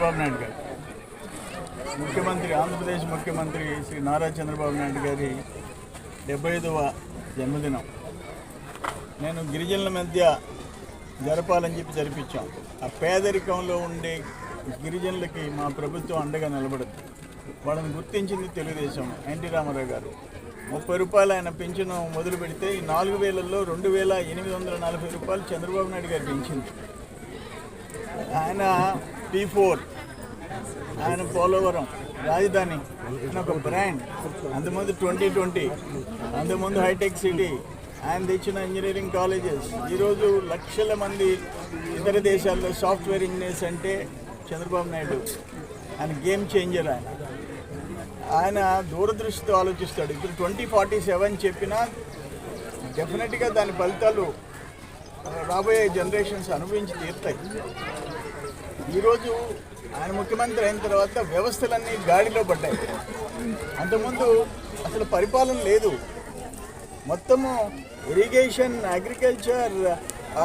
చంద్రబాబు నాయుడు గారు ముఖ్యమంత్రి, ఆంధ్రప్రదేశ్ ముఖ్యమంత్రి శ్రీ నారా చంద్రబాబు నాయుడు గారి 75వ జన్మదినం నేను గిరిజనుల మధ్య జరపాలని చెప్పి జరిపించాం. ఆ పేదరికంలో ఉండే గిరిజనులకి మా ప్రభుత్వం అండగా నిలబడదు. వాళ్ళని గుర్తించింది తెలుగుదేశం, ఎన్టీ రామారావు గారు. 30 రూపాయలు ఆయన పెన్షన్ మొదలు పెడితే ఈ 4000లో 2840 రూపాయలు చంద్రబాబు నాయుడు గారు పెంచింది. ఆయన P4, ఆయన పోలవరం రాజధాని, ఆయన ఒక బ్రాండ్. అంతకుముందు 2020, అంతకుముందు హైటెక్ సిటీ, ఆయన తెచ్చిన ఇంజనీరింగ్ కాలేజెస్. ఈరోజు లక్షల మంది ఇతర దేశాల్లో సాఫ్ట్వేర్ ఇంజనీర్స్ అంటే చంద్రబాబు నాయుడు. ఆయన గేమ్ చేంజర్. ఆయన దూరదృష్టితో ఆలోచిస్తాడు. ఇప్పుడు 2047 చెప్పినా డెఫినెట్గా దాని ఫలితాలు రాబోయే జనరేషన్స్ అనుభవించి తీరుతాయి. ఈరోజు ఆయన ముఖ్యమంత్రి అయిన తర్వాత వ్యవస్థలన్నీ గాడిలో పడ్డాయి. అంతకుముందు అసలు పరిపాలన లేదు. మొత్తము ఇరిగేషన్, అగ్రికల్చర్,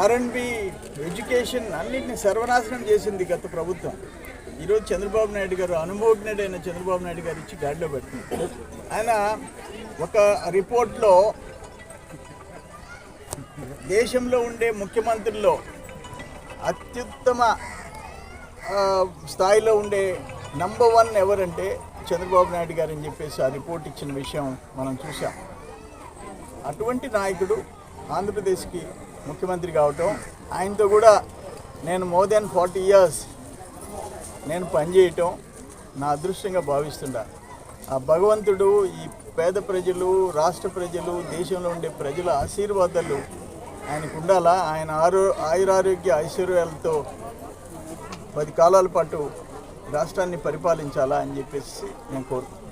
R&B, ఎడ్యుకేషన్ అన్నింటినీ సర్వనాశనం చేసింది గత ప్రభుత్వం. ఈరోజు చంద్రబాబు నాయుడు గారు, అనుభవజ్ఞుడైన చంద్రబాబు నాయుడు గారు ఇచ్చి గాడిలో పెట్టింది. ఆయన ఒక రిపోర్ట్లో దేశంలో ఉండే ముఖ్యమంత్రుల్లో అత్యుత్తమ స్థాయిలో ఉండే నంబర్ 1 ఎవరంటే చంద్రబాబు నాయుడు గారు అని చెప్పేసి ఆ రిపోర్ట్ ఇచ్చిన విషయం మనం చూసాం. అటువంటి నాయకుడు ఆంధ్రప్రదేశ్కి ముఖ్యమంత్రి కావటం, ఆయనతో కూడా నేను మోర్ దెన్ 40 years నేను పనిచేయటం నా అదృష్టంగా భావిస్తున్నా. ఆ భగవంతుడు ఈ పేద ప్రజలు, రాష్ట్ర ప్రజలు, దేశంలో ఉండే ప్రజల ఆశీర్వాదాలు ఆయనకు ఉండాలా. ఆయన ఆయురారోగ్య ఐశ్వర్యాలతో 10 కాలాల పాటు రాష్ట్రాన్ని పరిపాలించాలా అని చెప్పేసి నేను కోరుకుంటున్నాను.